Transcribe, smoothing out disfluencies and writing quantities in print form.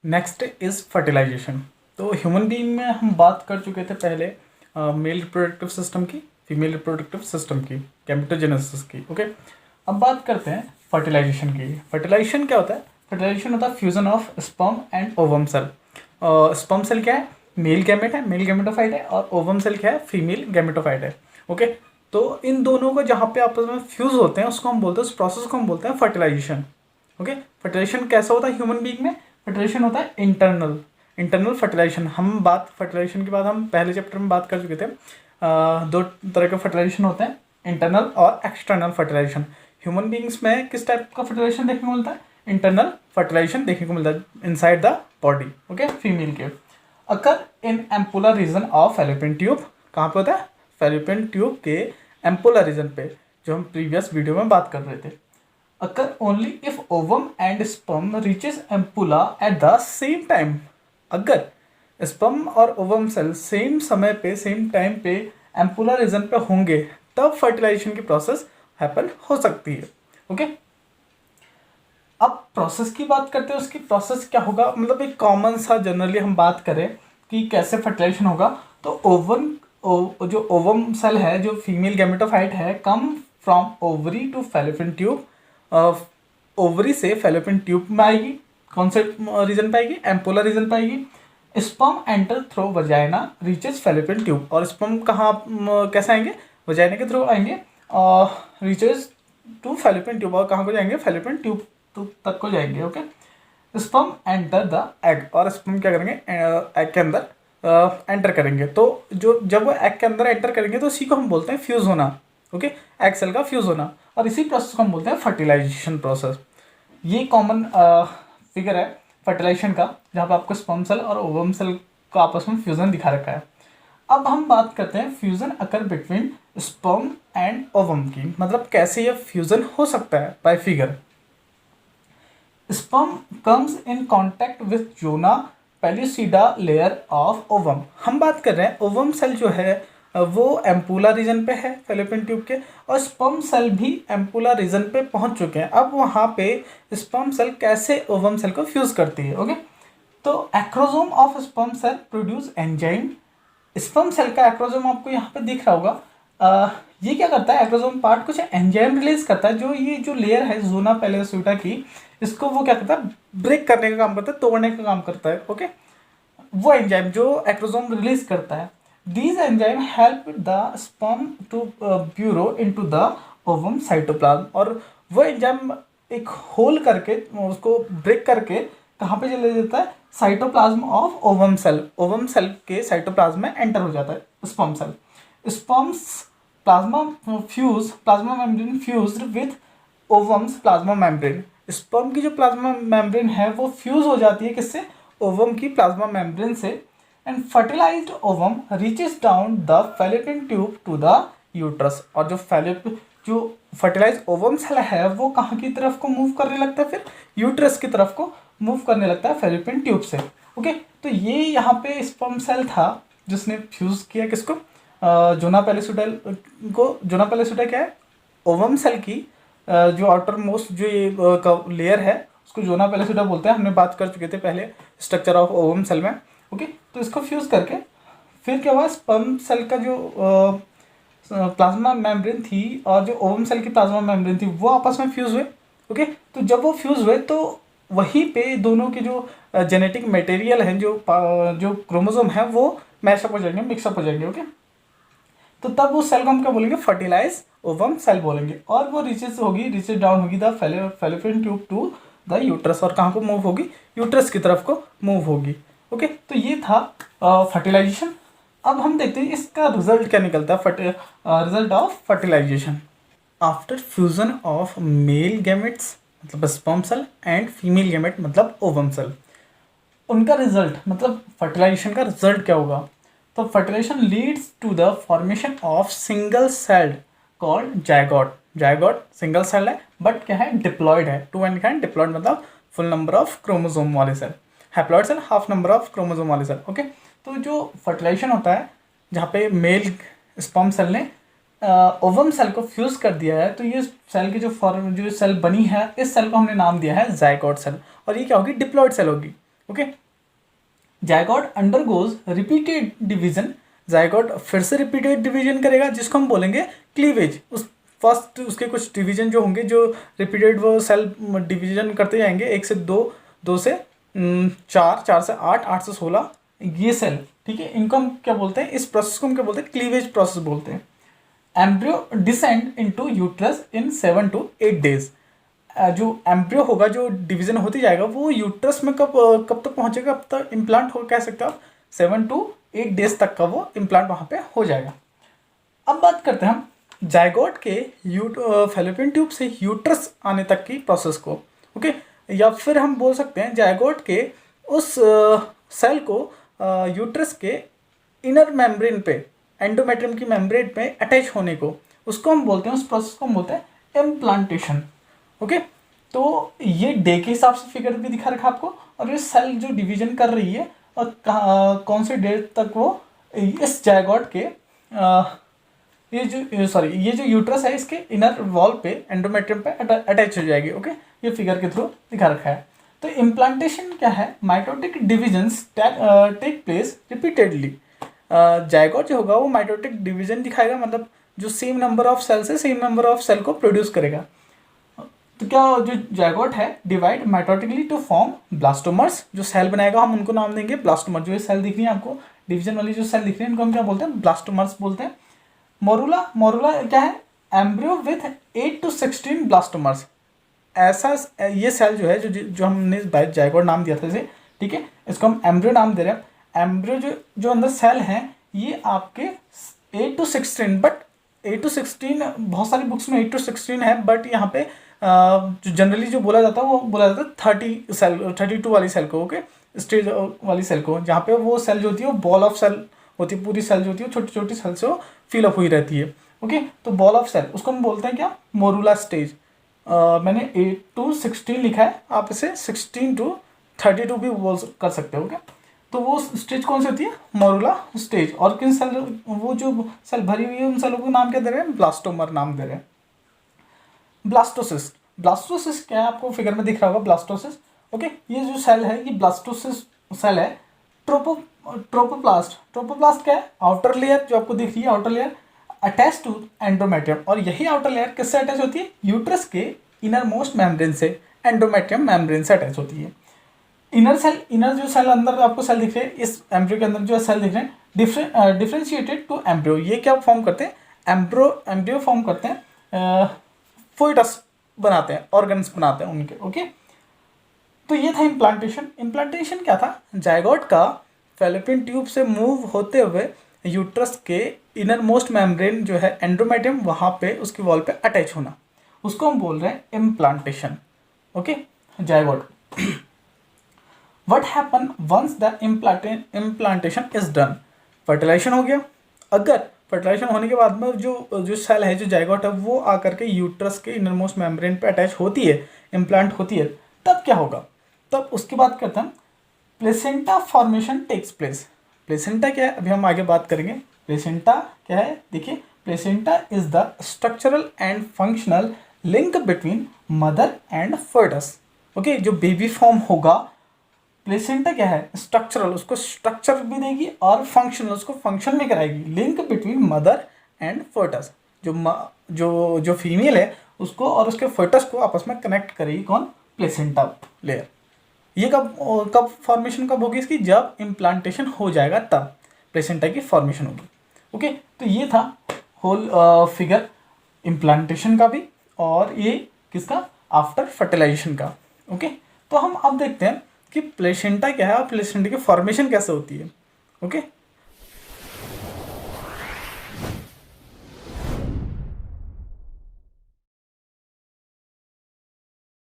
Next is fertilisation. तो human being में हम बात कर चुके थे पहले मेल रिप्रोडक्टिव सिस्टम की, फीमेल रिप्रोडक्टिव सिस्टम की, गैमेटोजेनेसिस की। ओके, अब बात करते हैं फर्टिलाइजेशन की। फर्टिलाइजेशन क्या होता है? फर्टिलाइजेशन होता है fusion of sperm and ovum cell. Sperm cell क्या है? मेल गैमेट है, मेल गैमेटोफाइट है, और ओवम सेल क्या है? फीमेल गैमेटोफाइट है। ओके, तो इन दोनों को जहाँ पे आपस में फ्यूज होते हैं उसको हम बोलते हैं, उस प्रोसेस को हम बोलते हैं फर्टिलाइजेशन। ओके, फर्टिलाइजेशन कैसा होता है ह्यूमन बीइंग में? फर्टिलाइजेशन होता है इंटरनल, इंटरनल फर्टिलाइजेशन। हम बात फर्टिलाइजेशन की बात हम पहले चैप्टर में बात कर चुके थे। दो तरह के फर्टिलाइजेशन होते हैं, इंटरनल और एक्सटर्नल फर्टिलाइजेशन। ह्यूमन बीइंग्स में किस टाइप का फर्टिलाइजेशन देखने को मिलता है? इंटरनल फर्टिलाइजेशन देखने को मिलता है inside the body. Okay, female के occur in ampullary region of fallopian tube. कहाँ पे होता है? फैलोपियन ट्यूब के एम्पुलर रीजन पे, जो हम प्रीवियस वीडियो में बात कर रहे थे। occur only if ovum and sperm reaches ampulla at the same time। अगर स्पर्म और ओवम सेल सेम समय पे, सेम टाइम पे एम्पुला रीजन पे होंगे तब फर्टिलाइजेशन की प्रोसेस हैपन हो सकती है। ओके, अब प्रोसेस की बात करते हैं। उसकी प्रोसेस क्या होगा? मतलब एक कॉमन सा जनरली हम बात करें कि कैसे फर्टिलाइजेशन होगा, तो जो ओवम सेल है, जो फीमेल गैमेटोफाइट है, come from ovary to fallopian tube. Ovary से फैलोपियन ट्यूब में आएगी। कौन से रीजन पे आएगी? एम्पोलर रीजन पे आएगी। Sperm enter through vagina reaches fallopian tube. और स्पर्म कहाँ कैसे आएंगे? वजाइना के थ्रू आएंगे और रीचेज टू फैलोपियन ट्यूब। और कहाँ को जाएंगे? फैलोपियन ट्यूब तक को जाएंगे। Okay, sperm enter the egg. और स्पर्म क्या करेंगे? एग के अंदर एंटर करेंगे। तो जो जब वो एग के अंदर एंटर करेंगे तो इसी को हम बोलते हैं फ्यूज होना। ओके, एग सेल का फ्यूज होना, और इसी प्रोसेस को हम बोलते हैं फर्टिलाइजेशन प्रोसेस। ये कॉमन फिगर है फर्टिलाइजेशन का, जहाँ पे आपको स्पर्म सेल और ओवम सेल का आपस में फ्यूजन दिखा रखा है। अब हम बात करते हैं fusion occur between sperm and ovum की। मतलब कैसे ये फ्यूजन हो सकता है by figure. Sperm comes in contact with zona pellucida layer of ovum. हम बात कर रहे हैं ओवम सेल जो है वो एम्पुला रीजन पे है फैलोपियन ट्यूब के, और स्पर्म सेल भी एम्पुला रीजन पे पहुंच चुके हैं। अब वहाँ पे स्पर्म सेल कैसे ओवम सेल को फ्यूज करती है? ओके, तो acrosome of sperm cell produce enzyme. Sperm cell का एक्रोसोम आपको यहाँ पे दिख रहा होगा। ये क्या करता है? एक्रोसोम पार्ट कुछ एंजाइम रिलीज करता है, जो ये जो लेयर है जोना पेलिसिडा की, इसको वो क्या करता है? ब्रेक करने का काम करता है, तोड़ने का काम करता है। ओके, वो एंजाइम जो एक्रोसोम रिलीज करता है, these enzyme help the sperm to burrow into the ovum cytoplasm। और वो एंजाइम एक होल करके उसको ब्रेक करके कहाँ पे चले जाता है? Cytoplasm of ovum cell. Ovum cell के साइटोप्लाज्म में एंटर हो जाता है sperm cell. Sperm's plasma membrane fused with ovum's plasma membrane. Sperm की जो प्लाज्मा मेम्ब्रेन है वो फ्यूज हो जाती है किससे? ओवम की प्लाज्मा मेम्ब्रेन से। And fertilised ovum reaches down the fallopian tube to the uterus. और जो फर्टिलाइज ओवम सेल है वो कहाँ की तरफ को मूव करने लगता है? फिर यूट्रस की तरफ को मूव करने लगता है फैलोपियन ट्यूब से। ओके, तो ये यहाँ पे स्पर्म सेल था जिसने फ्यूज किया किसको? जोना पेलिसिडा को। जोना पेलिसिडा क्या है? ओवम सेल की जो आउटर मोस्ट जो ये लेयर है उसको जोना पेलिसिडा बोलते हैं। हमने बात कर चुके थे पहले स्ट्रक्चर ऑफ ओवम सेल में। ओके, तो इसको फ्यूज करके फिर क्या हुआ? स्पर्म सेल का जो प्लाज्मा मेम्ब्रेन थी और जो ओवम सेल की प्लाज्मा मेम्ब्रेन थी वो आपस में फ्यूज हुए। ओके, तो जब वो फ्यूज हुए तो वहीं पे दोनों के जो जेनेटिक मटेरियल हैं, जो क्रोमोसोम है, वो मैशअप हो जाएंगे, मिक्सअप हो जाएंगे। ओके, तो तब उस सेल को हम क्या बोलेंगे? फर्टिलाइज ओवम सेल बोलेंगे। और वो रीचेस डाउन होगी the fallopian tube to the uterus. और कहाँ को मूव होगी? यूट्रस की तरफ को मूव होगी। ओके, तो ये था फर्टिलाइजेशन। अब हम देखते हैं इसका रिजल्ट क्या निकलता है। Result of fertilization after fusion of male gametes मतलब sperm cell and female gamete मतलब ओवम सेल। उनका रिजल्ट मतलब फर्टिलाइजेशन का रिजल्ट क्या होगा? तो fertilization leads to the formation of single celled called zygote. Zygote single cell है but क्या है? डिप्लॉयड है। टू एंड कैन डिप्लॉयड मतलब फुल नंबर ऑफ क्रोमोसोम वाले सेल। Haploid cell half number of chromosome वाले सेल। ओके, तो जो फर्टिलाइजेशन होता है जहाँ पे मेल स्पर्म सेल ने ओवम सेल को फ्यूज कर दिया है, तो ये सेल की जो सेल बनी है, इस सेल को हमने नाम दिया है जायगोट सेल। और ये क्या होगी? डिप्लॉयड सेल होगी। Okay. Zygote undergoes repeated division, zygote फिर से रिपीटेड डिवीजन करेगा जिसको हम बोलेंगे क्लीवेज। उस फर्स्ट उसके कुछ डिवीजन जो होंगे जो रिपीटेड वो सेल डिवीजन करते जाएंगे, 1 से 2, 2 से 4, 4 से 8, 8 से 16 ये सेल, ठीक है। इनको हम क्या बोलते हैं, इस प्रोसेस को हम क्या बोलते हैं, क्लीवेज प्रोसेस बोलते हैं। Embryo descend into uterus in 7 to 8 days। जो एम्ब्रियो होगा, जो डिवीजन होती जाएगा, वो यूट्रस में कब तक पहुंचेगा, कब तक इम्प्लांट हो, कह सकते हो आप 7 to 8 days तक का वो इम्प्लांट वहाँ पे हो जाएगा। अब बात करते हैं हम जायगोट के फैलोपियन ट्यूब से यूट्रस आने तक की प्रोसेस को, ओके। या फिर हम बोल सकते हैं जायगोट के उस सेल को यूट्रस के इनर मेम्ब्रेन पे, एंडोमेट्रियम की मेम्ब्रेन पे अटैच होने को, उसको हम बोलते हैं, उस प्रोसेस को हम बोलते हैं इम्प्लांटेशन, ओके। तो ये डे के हिसाब से फिगर भी दिखा रखा आपको, और ये सेल जो डिवीजन कर रही है और कौन से डेट तक वो इस जायगोट के ये जो यूट्रस है इसके इनर वॉल पे, एंडोमेट्रियम पे अटैच हो जाएगी, ओके। ये फिगर के थ्रू दिखा रखा है। तो इम्प्लांटेशन क्या है, mitotic divisions take place repeatedly. Zygote जो होगा वो माइटोटिक डिवीजन दिखाएगा, मतलब जो सेम नंबर ऑफ सेल से सेम नंबर ऑफ सेल को प्रोड्यूस करेगा। तो क्या जो जायगोट है divide mitotically to form blastomeres, जो सेल बनाएगा हम उनको नाम देंगे ब्लास्टोमर। जो ये सेल दिख रही है आपको डिवीजन वाली जो सेल दिख रही है, इनको हम क्या बोलते हैं, ब्लास्टोमर्स बोलते हैं। मोरुला, मोरुला क्या है, एम्ब्रियो विथ 8 to 16 ब्लास्टोमर्स। ऐसा ये सेल जो है, जो हमने जायगोट नाम दिया था इसे, ठीक है, इसको हम एम्ब्रियो नाम दे रहे हैं। एम्ब्रियो जो अंदर सेल हैं ये आपके 8 to 16, बट 8 to 16 बहुत सारी बुक्स में 8 to 16 है, बट यहाँ पे जो जनरली जो बोला जाता है वो बोला जाता है 32 वाली सेल को, ओके, स्टेज वाली सेल को, जहाँ पे वो सेल जो होती है वो बॉल ऑफ सेल होती है, पूरी सेल जो होती है छोटी छोटी सेल से वो फिलअप हुई रहती है, ओके। तो बॉल ऑफ सेल उसको हम बोलते हैं क्या, मोरुला स्टेज। मैंने 8 to 16 लिखा है, आप इसे 16 to 32 भी बोल कर सकते हो, ओके। तो वो स्टेज कौन सी होती है, मोरुला स्टेज। और किन सेल, वो जो सेल भरी हुई है उन सेलों को नाम क्या दे रहे हैं, ब्लास्टोमर नाम दे रहे हैं। ब्लास्टोसिस्ट, ब्लास्टोसिस्ट क्या है आपको फिगर में दिख रहा होगा, ब्लास्टोसिस्ट, ओके। ये जो सेल है ये ब्लास्टोसिस्ट सेल है। ट्रोपोप्लास्ट, ट्रोपोप्लास्ट क्या है, आउटर लेयर जो आपको दिख रही है, outer layer attach to endometrium, और यही आउटर लेयर किससे अटैच होती है, यूट्रस के इनर मोस्ट मेम्ब्रेन से, एंडोमेट्रियम मेम्ब्रेन से अटैच होती है। इनर सेल, इनर जो सेल अंदर आपको सेल दिख रहे हैं, इस एम्ब्रियो के अंदर जो सेल दिख रहे हैं डिफ्रेंशिएटेड टू एम्ब्रियो, ये क्या फॉर्म करते हैं, एम्ब्रियो फॉर्म करते हैं, फोइटस बनाते हैं, ऑर्गन्स बनाते हैं उनके, ओके। तो ये था इम्प्लांटेशन। इम्प्लांटेशन क्या था, जायगोट का फैलोपियन ट्यूब से मूव होते हुए यूट्रस के इनर मोस्ट मेम्ब्रेन जो है एंडोमेट्रियम, वहाँ पे उसकी वॉल पे अटैच होना, उसको हम बोल रहे हैं implantation, okay. Zygote what happen once the implantation is done, fertilisation हो गया। अगर फर्टिलाइजेशन होने के बाद में जो सेल है, जो जायगोट है, वो आकर के यूट्रस के इनर मोस्ट मेम्ब्रेन पे अटैच होती है, इम्प्लांट होती है, तब क्या होगा, तब उसकी बात करते हैं, placenta formation takes place. Placenta क्या है, अभी हम आगे बात करेंगे। प्लेसेंटा क्या है, देखिए, placenta is the structural and functional link between mother and foetus, okay. जो बेबी फॉर्म होगा, प्लेसेंटा क्या है, स्ट्रक्चरल, उसको स्ट्रक्चर भी देगी और फंक्शनल, उसको फंक्शन भी कराएगी। लिंक बिटवीन मदर एंड फर्टस, जो फीमेल है उसको और उसके फर्टस को आपस में कनेक्ट करेगी कौन, प्लेसेंटा लेयर। ये कब फॉर्मेशन कब होगी इसकी, जब इम्प्लांटेशन हो जाएगा तब प्लेसेंटा की फॉर्मेशन होगी, ओके। तो ये था होल फिगर इम्प्लांटेशन का भी, और ये किसका, आफ्टर फर्टिलाइजेशन का, ओके। तो हम अब देखते हैं कि प्लेसेंटा क्या है और प्लेसेंटा की फॉर्मेशन कैसे होती है, ओके।